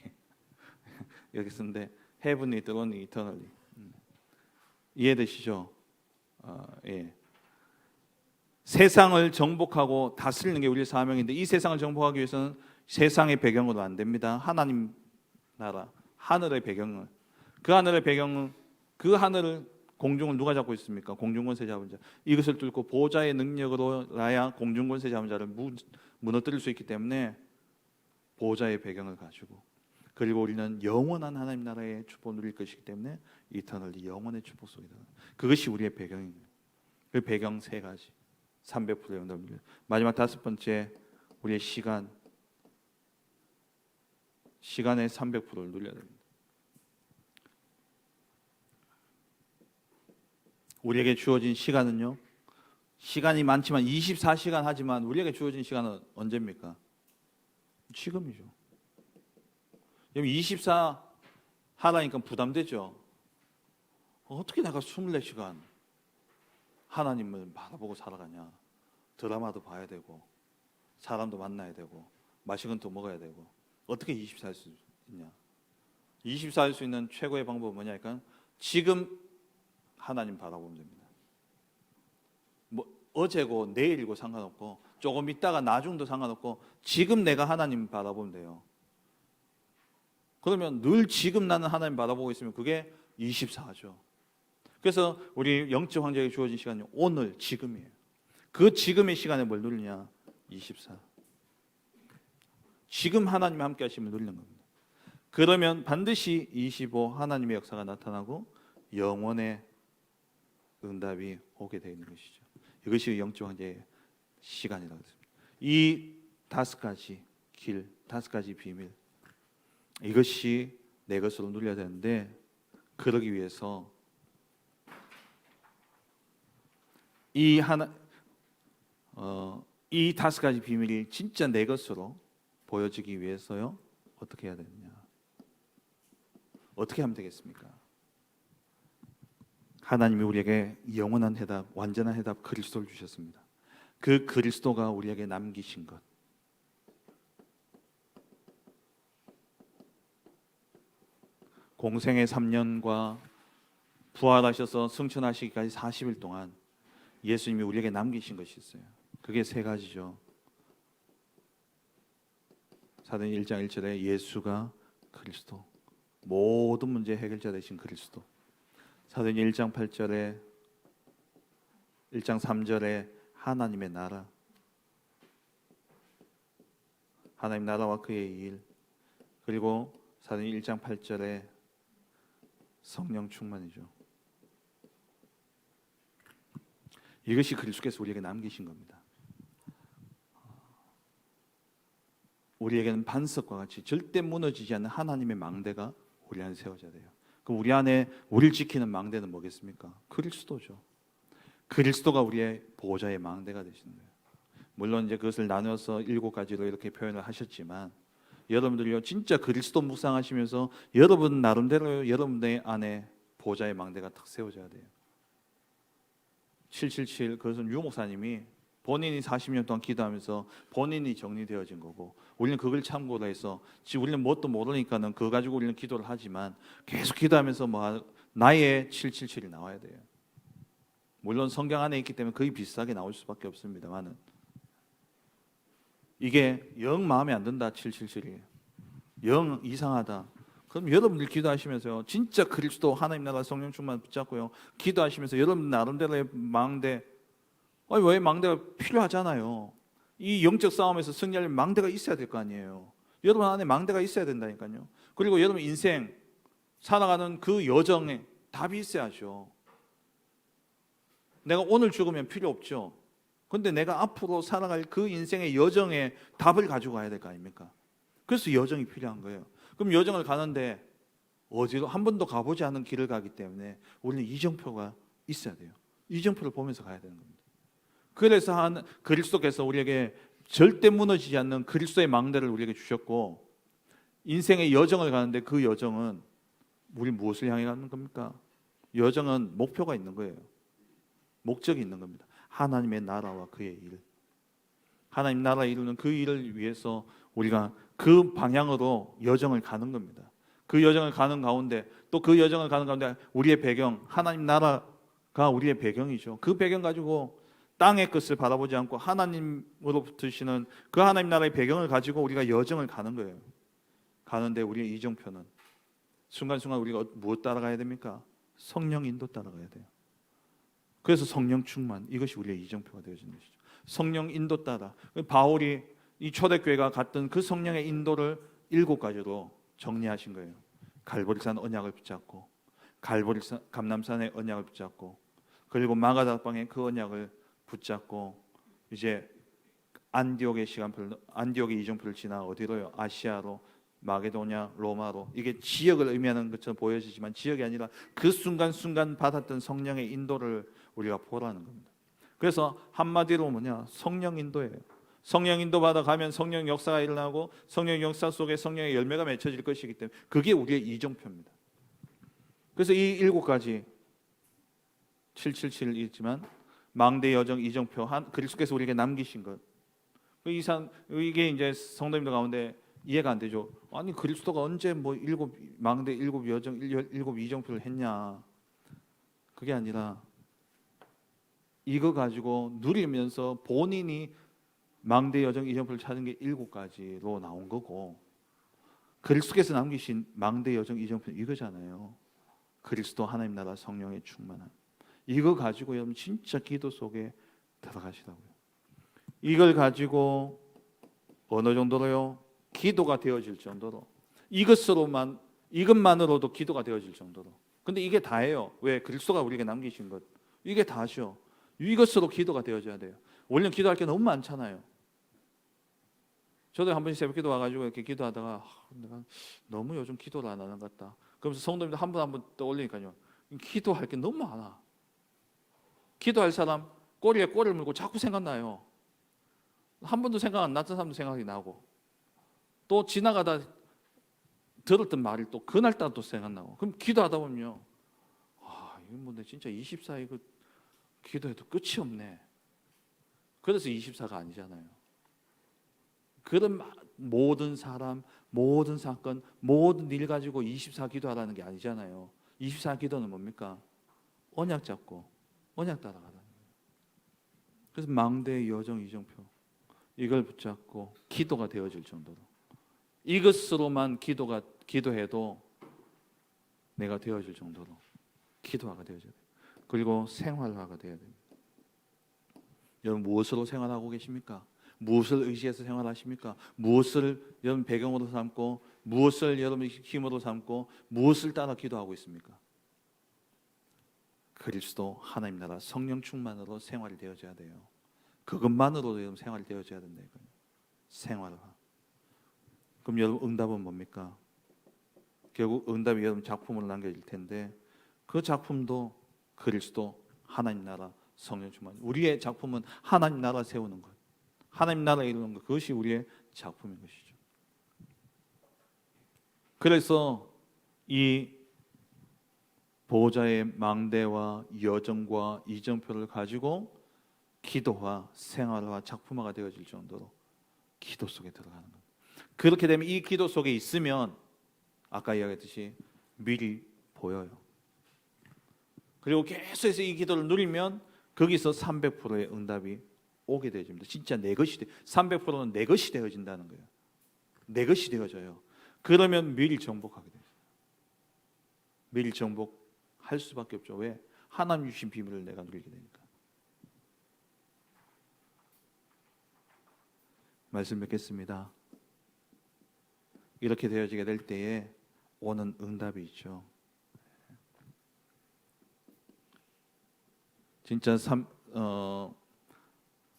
이렇게 쓰는데 헤븐리, 드론리, 이터널리 이해되시죠? 예. 세상을 정복하고 다스리는 게 우리의 사명인데 이 세상을 정복하기 위해서는 세상의 배경으로 안 됩니다. 하나님 나라, 하늘의 배경을 그 하늘의 배경은 그 하늘을 공중을 누가 잡고 있습니까? 공중권세 잡은 자. 이것을 뚫고 보호자의 능력으로라야 공중권세 잡은 자를 무너뜨릴 수 있기 때문에 보호자의 배경을 가지고 그리고 우리는 영원한 하나님 나라의 축복을 누릴 것이기 때문에 이터널리 영원의 축복 속에 들어가는 그것이 우리의 배경입니다. 그 배경 세 가지 300%의 응답입니다. 마지막 다섯 번째 우리의 시간의 300%를 누려야 됩니다. 우리에게 주어진 시간은요. 시간이 많지만 24시간 하지만 우리에게 주어진 시간은 언제입니까? 지금이죠. 24 하라니까 부담되죠. 어떻게 내가 24시간 하나님을 바라보고 살아가냐. 드라마도 봐야 되고 사람도 만나야 되고 맛있는 것도 먹어야 되고 어떻게 24 할 수 있냐. 24 할 수 있는 최고의 방법은 뭐냐니까 지금 하나님 바라보면 됩니다. 뭐 어제고 내일이고 상관없고 조금 있다가 나중도 상관없고 지금 내가 하나님 바라보면 돼요. 그러면 늘 지금 나는 하나님 바라보고 있으면 그게 24죠. 그래서 우리 영적 황제에게 주어진 시간이 오늘 지금이에요. 그 지금의 시간에 뭘 누리냐? 24. 지금 하나님과 함께 하시면 누리는 겁니다. 그러면 반드시 25 하나님의 역사가 나타나고 영원의 응답이 오게 되어 있는 것이죠. 이것이 영적 황제의 시간이라고 했습니다. 이 다섯 가지 길, 다섯 가지 비밀 이것이 내 것으로 누려야 되는데 그러기 위해서 이 다섯 가지 비밀이 진짜 내 것으로 보여지기 위해서요. 어떻게 해야 되느냐? 어떻게 하면 되겠습니까? 하나님이 우리에게 영원한 해답, 완전한 해답 그리스도를 주셨습니다. 그 그리스도가 우리에게 남기신 것, 공생의 3년과 부활하셔서 승천하시기까지 40일 동안 예수님이 우리에게 남기신 것이 있어요. 그게 세 가지죠. 사도행 1장 1절에 예수가 그리스도, 모든 문제 해결자 되신 그리스도. 사도행 1장 8절에 1장 3절에 하나님의 나라, 하나님 나라와 그의 일, 그리고 사도행 1장 8절에 성령 충만이죠. 이것이 그리스도께서 우리에게 남기신 겁니다. 우리에게는 반석과 같이 절대 무너지지 않는 하나님의 망대가 우리 안에 세워져야 돼요. 그럼 우리 안에 우리를 지키는 망대는 뭐겠습니까? 그리스도죠. 그리스도가 우리의 보호자의 망대가 되시는 거예요. 물론 이제 그것을 나눠서 7가지로 이렇게 표현을 하셨지만, 여러분들요 진짜 그리스도 묵상하시면서 여러분 나름대로 여러분의 안에 보호자의 망대가 탁 세워져야 돼요. 777 그것은 유 목사님이 본인이 40년 동안 기도하면서 본인이 정리되어진 거고, 우리는 그걸 참고로 해서, 지금 우리는 뭣도 모르니까는 그거 가지고 우리는 기도를 하지만 계속 기도하면서 나의 777이 나와야 돼요. 물론 성경 안에 있기 때문에 거의 비슷하게 나올 수밖에 없습니다만은, 이게 영 마음에 안 든다 777이 영 이상하다, 그럼 여러분들 기도하시면서요 진짜 그리스도 하나님 나라 성령 충만 붙잡고요 기도하시면서 여러분 나름대로의 망대, 왜 망대가 필요하잖아요. 이 영적 싸움에서 승리할 망대가 있어야 될 거 아니에요. 여러분 안에 망대가 있어야 된다니까요. 그리고 여러분 인생 살아가는 그 여정에 답이 있어야죠. 내가 오늘 죽으면 필요 없죠. 근데 내가 앞으로 살아갈 그 인생의 여정에 답을 가지고 가야 될 거 아닙니까? 그래서 여정이 필요한 거예요. 그럼 여정을 가는데 어디로 한 번도 가보지 않은 길을 가기 때문에 우리는 이정표가 있어야 돼요. 이정표를 보면서 가야 되는 겁니다. 그래서 그리스도께서 우리에게 절대 무너지지 않는 그리스도의 망대를 우리에게 주셨고, 인생의 여정을 가는데 그 여정은 우리 무엇을 향해 가는 겁니까? 여정은 목표가 있는 거예요. 목적이 있는 겁니다. 하나님의 나라와 그의 일, 하나님 나라에 이루는 그 일을 위해서 우리가 그 방향으로 여정을 가는 겁니다. 그 여정을 가는 가운데, 또 그 여정을 가는 가운데 우리의 배경, 하나님 나라가 우리의 배경이죠. 그 배경 가지고 땅의 것을 바라보지 않고 하나님으로부터 주시는 그 하나님 나라의 배경을 가지고 우리가 여정을 가는 거예요. 가는데 우리의 이정표는 순간순간 우리가 무엇 따라가야 됩니까? 성령 인도 따라가야 돼요. 그래서 성령 충만, 이것이 우리의 이정표가 되어지는 것이죠. 성령 인도 따라, 바울이 이 초대교회가 갔던 그 성령의 인도를 7가지로 정리하신 거예요. 갈보리산 언약을 붙잡고, 감람산의 언약을 붙잡고, 그리고 마가다방의 그 언약을 붙잡고, 이제 안디옥의 이정표를 지나 어디로요? 아시아로, 마게도냐, 로마로. 이게 지역을 의미하는 것처럼 보여지지만 지역이 아니라 그 순간순간 받았던 성령의 인도를 우리가 보라는 겁니다. 그래서 한마디로 성령 인도예요. 성령 인도 받아가면 성령 역사가 일어나고, 성령 역사 속에 성령의 열매가 맺혀질 것이기 때문에 그게 우리의 이정표입니다. 그래서 이 7가지 777이지만 망대 여정 이정표, 그리스도께서 우리에게 남기신 것, 이게 이제 성도님들 가운데 이해가 안 되죠. 아니 그리스도가 언제 망대 7 여정 7 이정표를 했냐? 그게 아니라 이거 가지고 누리면서 본인이 망대 여정 이정표를 찾은 게 7가지로 나온 거고, 그리스도께서 남기신 망대 여정 이정표 이거잖아요. 그리스도 하나님 나라 성령의 충만함. 이거 가지고 여러분 진짜 기도 속에 들어가시라고요. 이걸 가지고 어느 정도로요? 기도가 되어질 정도로, 이것만으로도 기도가 되어질 정도로. 근데 이게 다예요. 왜? 그리스도가 우리에게 남기신 것, 이게 다죠. 이것으로 기도가 되어져야 돼요. 원래 기도할 게 너무 많잖아요. 저도 한 번씩 새벽기도 와가지고 이렇게 기도하다가 내가 너무 요즘 기도를 안 하는 것 같다. 그러면서 성도님들 한 번 떠올리니까요, 기도할 게 너무 많아. 기도할 사람 꼬리에 꼬리를 물고 자꾸 생각나요. 한 번도 생각 안 났던 사람도 생각이 나고, 또 지나가다 들었던 말이 또 그날따라 또 생각나고. 그럼 기도하다 보면요, 이거 뭐 진짜 24 이거 기도해도 끝이 없네. 그래서 24가 아니잖아요. 그런 모든 사람, 모든 사건, 모든 일 가지고 24 기도하라는 게 아니잖아요. 24 기도는 뭡니까? 언약 잡고 언약 따라가라는 거예요. 그래서 망대, 여정, 이정표 이걸 붙잡고 기도가 되어질 정도로, 이것으로만 기도해도 내가 되어질 정도로 기도화가 되어져야 돼요. 그리고 생활화가 되어야 됩니다. 여러분 무엇으로 생활하고 계십니까? 무엇을 의지해서 생활하십니까? 무엇을 여러분 배경으로 삼고, 무엇을 여러분 힘으로 삼고, 무엇을 따라 기도하고 있습니까? 그리스도 하나님 나라 성령 충만으로 생활이 되어져야 돼요. 그것만으로도 여러분 생활이 되어져야 된다 이거예요. 생활화. 그럼 여러분 응답은 뭡니까? 결국 응답이 여러분 작품으로 남겨질 텐데, 그 작품도 그리스도 하나님 나라 성령 충만. 우리의 작품은 하나님 나라 세우는 것, 하나님 나라 이루는 것, 그것이 우리의 작품인 것이죠. 그래서 이 보호자의 망대와 여정과 이정표를 가지고 기도화, 생활화, 작품화가 되어질 정도로 기도 속에 들어가는 것. 그렇게 되면 이 기도 속에 있으면 아까 이야기했듯이 미리 보여요. 그리고 계속해서 이 기도를 누리면 거기서 300%의 응답이 오게 되어집니다. 진짜 내 것이 300%는 내 것이 되어진다는 거예요. 내 것이 되어져요. 그러면 미리 정복하게 돼요. 미리 정복할 수밖에 없죠. 왜? 하나님 주신 비밀을 내가 누리게 되니까. 말씀 뵙겠습니다. 이렇게 되어지게 될 때에 오는 응답이 있죠. 진짜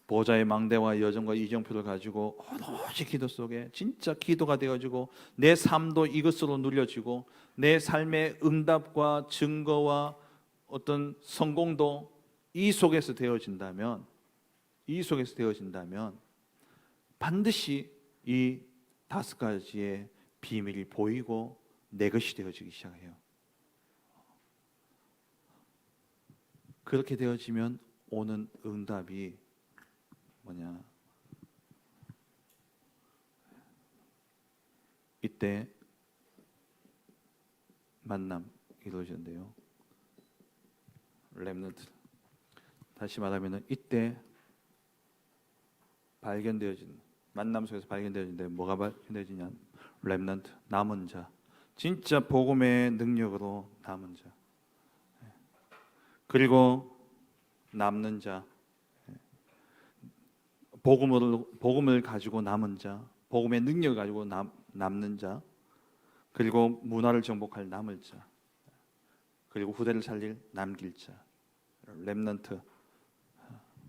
보호자의 망대와 여정과 이정표를 가지고 오롯이 기도 속에 진짜 기도가 되어지고, 내 삶도 이것으로 누려지고, 내 삶의 응답과 증거와 어떤 성공도 이 속에서 되어진다면, 반드시 이 5가지의 비밀이 보이고 내 것이 되어지기 시작해요. 그렇게 되어지면 오는 응답이 뭐냐? 이때 만남 이루어지는데요. 렘넌트. 다시 말하면은 이때 발견되어진, 만남 속에서 발견되어진데 뭐가 발견되어지냐? 렘넌트, 남은 자. 진짜 복음의 능력으로 남은 자. 그리고 남는 자. 복음을 가지고 남은 자, 복음의 능력을 가지고 남는 자, 그리고 문화를 정복할 남을 자, 그리고 후대를 살릴 남길 자, 렘넌트.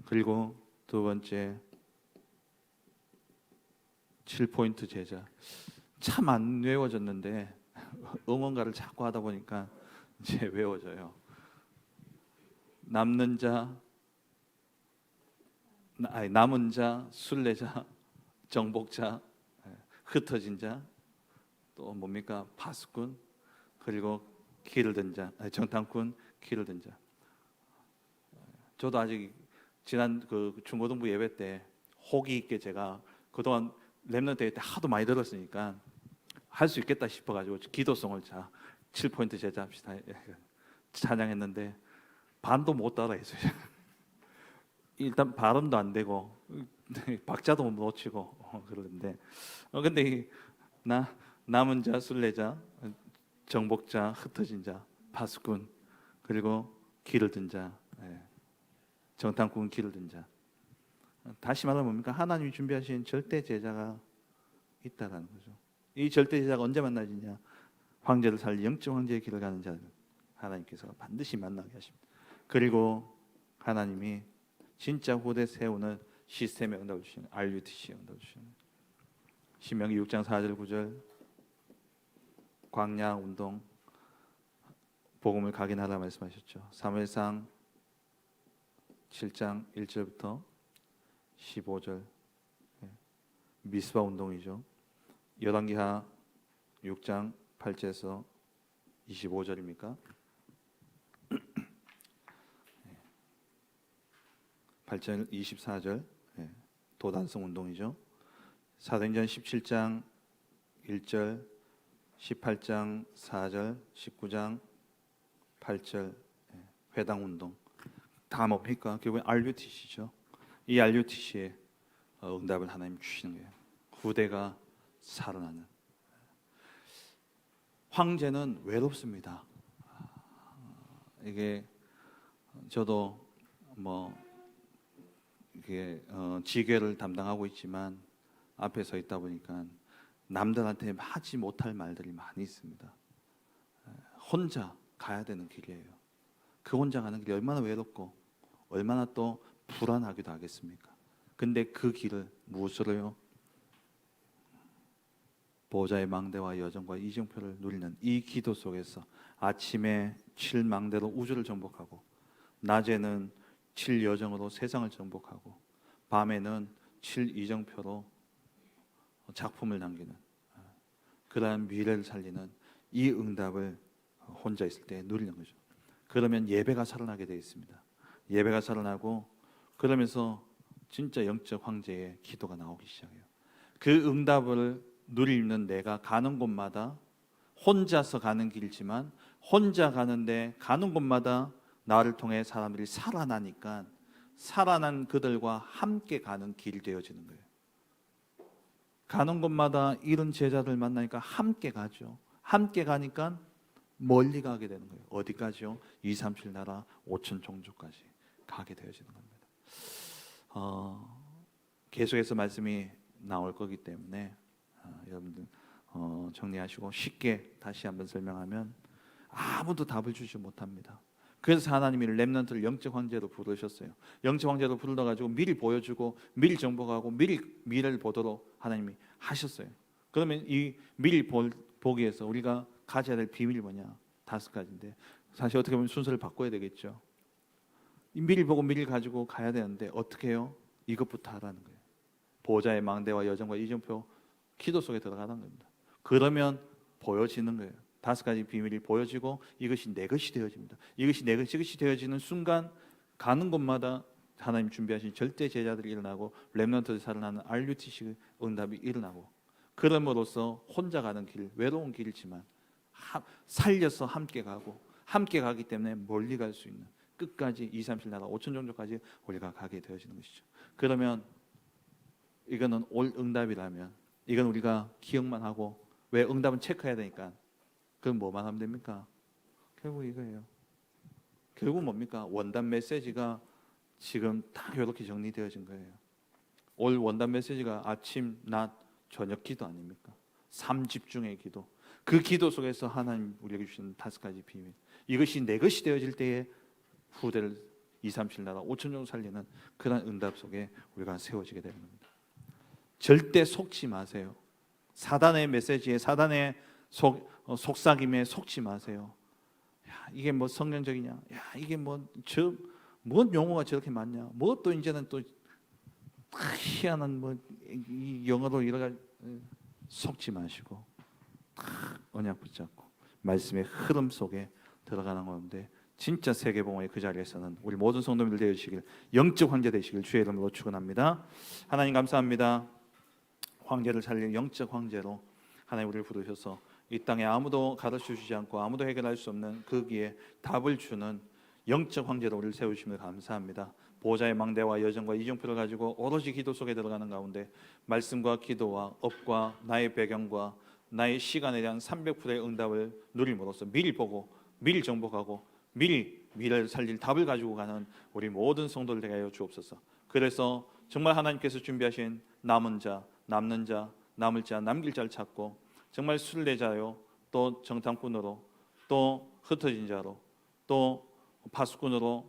그리고 두 번째 7포인트 제자. 참 안 외워졌는데 응원가를 자꾸 하다 보니까 이제 외워져요. 남는 자, 남은 자, 순례자, 정복자, 흩어진 자, 또 뭡니까? 파수꾼, 그리고 길을 든 자, 정탐꾼, 길을 든 자. 저도 아직 지난 그 중고등부 예배 때 호기 있게 제가 그동안 렘넌트 때 하도 많이 들었으니까 할 수 있겠다 싶어가지고 기도송을 7포인트 제자 합시다 찬양했는데 반도 못 따라했어요. 일단 발음도 안 되고 박자도 못 치고 그러는데 근데 남은 자, 순례자, 정복자, 흩어진 자, 파수꾼, 그리고 길을 든 자, 정탐꾼, 길을 든 자. 다시 말하면 뭡니까? 하나님이 준비하신 절대 제자가 있다라는 거죠. 이 절대 제자가 언제 만나지냐? 황제를 살리 영적 황제의 길을 가는 자를 하나님께서 반드시 만나게 하십니다. 그리고 하나님이 진짜 후대 세우는 시스템에 응답을 주시는 RUTC에 응답을 주시는 신명기 6장 4절 9절 광야 운동 복음을 각인하라 말씀하셨죠. 사무엘상 7장 1절부터 15절 미스바 운동이죠. 열왕기하 6장 8절에서 25절입니까? 8절 24절 도단성 운동이죠. 사도행전 17장 1절, 18장 4절, 19장 8절 회당 운동 다 뭡니까? 결국엔 RUTC죠. 이 RUTC에 응답을 하나님 주시는 거예요. 후대가 살아나는. 황제는 외롭습니다. 이게 저도 뭐 이게 지괴를 담당하고 있지만 앞에 서 있다 보니까 남들한테 하지 못할 말들이 많이 있습니다. 혼자 가야 되는 길이에요. 그 혼자 가는 길이 얼마나 외롭고 얼마나 또 불안하기도 하겠습니까? 근데 그 길을 무엇으로요? 보호자의 망대와 여정과 이정표를 누리는 이 기도 속에서 아침에 7망대로 우주를 정복하고 낮에는 7여정으로 세상을 정복하고 밤에는 7이정표로 작품을 남기는 그러한 미래를 살리는 이 응답을 혼자 있을 때 누리는 거죠. 그러면 예배가 살아나게 되어 있습니다. 예배가 살아나고 그러면서 진짜 영적 황제의 기도가 나오기 시작해요. 그 응답을 누리는 내가 가는 곳마다 혼자서 가는 길이지만 혼자 가는데 가는 곳마다 나를 통해 사람들이 살아나니까 살아난 그들과 함께 가는 길이 되어지는 거예요. 가는 곳마다 이런 제자들 만나니까 함께 가죠. 함께 가니까 멀리 가게 되는 거예요. 어디까지요? 2, 3, 7 나라 5천 종족까지 가게 되어지는 겁니다. 계속해서 말씀이 나올 거기 때문에 여러분들 정리하시고 쉽게 다시 한번 설명하면 아무도 답을 주지 못합니다. 그래서 하나님이 렘넌트를 영적 황제로 부르셨어요. 영적 황제로 불러가지고 미리 보여주고 미리 정복하고 미리 미래를 보도록 하나님이 하셨어요. 그러면 이 미리 보기 위해서 우리가 가져야 될 비밀이 뭐냐? 5가지인데 사실 어떻게 보면 순서를 바꿔야 되겠죠. 미리 보고 미리 가지고 가야 되는데 어떻게 해요? 이것부터 하라는 거예요. 보호자의 망대와 여정과 이정표 기도 속에 들어가는 겁니다. 그러면 보여지는 거예요. 5가지 비밀이 보여지고 이것이 내 것이 되어집니다. 이것이 내 것이 되어지는 순간 가는 곳마다 하나님 준비하신 절대 제자들이 일어나고 렘넌트들이 살아나는 RUTC 응답이 일어나고 그럼으로써 혼자 가는 길, 외로운 길이지만 살려서 함께 가고 함께 가기 때문에 멀리 갈 수 있는 끝까지 2, 3, 7 나라 5천 종족까지 우리가 가게 되어지는 것이죠. 그러면 이거는 올 응답이라면 이건 우리가 기억만 하고 왜 응답은 체크해야 되니까 그럼 뭐만 하면 됩니까? 결국 이거예요. 결국 뭡니까? 원단 메시지가 지금 딱 이렇게 정리되어진 거예요. 올 원단 메시지가 아침, 낮, 저녁 기도 아닙니까? 3집중의 기도. 그 기도 속에서 하나님 우리에게 주시는 5가지 비밀. 이것이 내 것이 되어질 때에 후대를 2, 3, 7 나라 5천 종 살리는 그런 응답 속에 우리가 세워지게 되는 겁니다. 절대 속지 마세요. 사단의 메시지에 사단의 속삭임에 속지 마세요. 야, 이게 뭐 성경적이냐? 야, 이게 뭔 용어가 저렇게 많냐? 뭐 또 이제는 또 희한한 뭐 이 영어로 이러가 속지 마시고 언약 붙잡고 말씀의 흐름 속에 들어가는 건데 진짜 세계봉화의 그 자리에서는 우리 모든 성도님들 되시길 영적 황제 되시길 주의 이름으로 축원합니다. 하나님 감사합니다. 황제를 살릴 영적 황제로 하나님 우리를 부르셔서 이 땅에 아무도 가르쳐 주지 않고 아무도 해결할 수 없는 거기에 답을 주는 영적 황제로 우리를 세우심을 감사합니다. 보호자의 망대와 여정과 이정표를 가지고 오로지 기도 속에 들어가는 가운데 말씀과 기도와 업과 나의 배경과 나의 시간에 대한 300%의 응답을 누림으로써 미리 보고 미리 정복하고 미리 미래를 살릴 답을 가지고 가는 우리 모든 성도들 되게 하여 주옵소서. 그래서 정말 하나님께서 준비하신 남은 자, 남는 자, 남을 자, 남길 자를 찾고 정말 순례자요 또 정탐꾼으로 또 흩어진 자로 또 파수꾼으로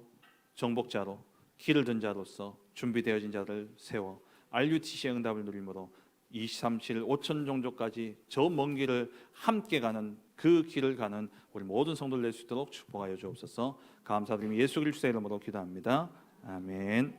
정복자로 길을 든 자로서 준비되어진 자를 세워 RUTC의 응답을 누림으로 2, 3, 7, 5천 종족까지 저 먼 길을 함께 가는 그 길을 가는 우리 모든 성도들 될 수 있도록 축복하여 주옵소서. 감사드리며 예수 그리스도의 이름으로 기도합니다. 아멘.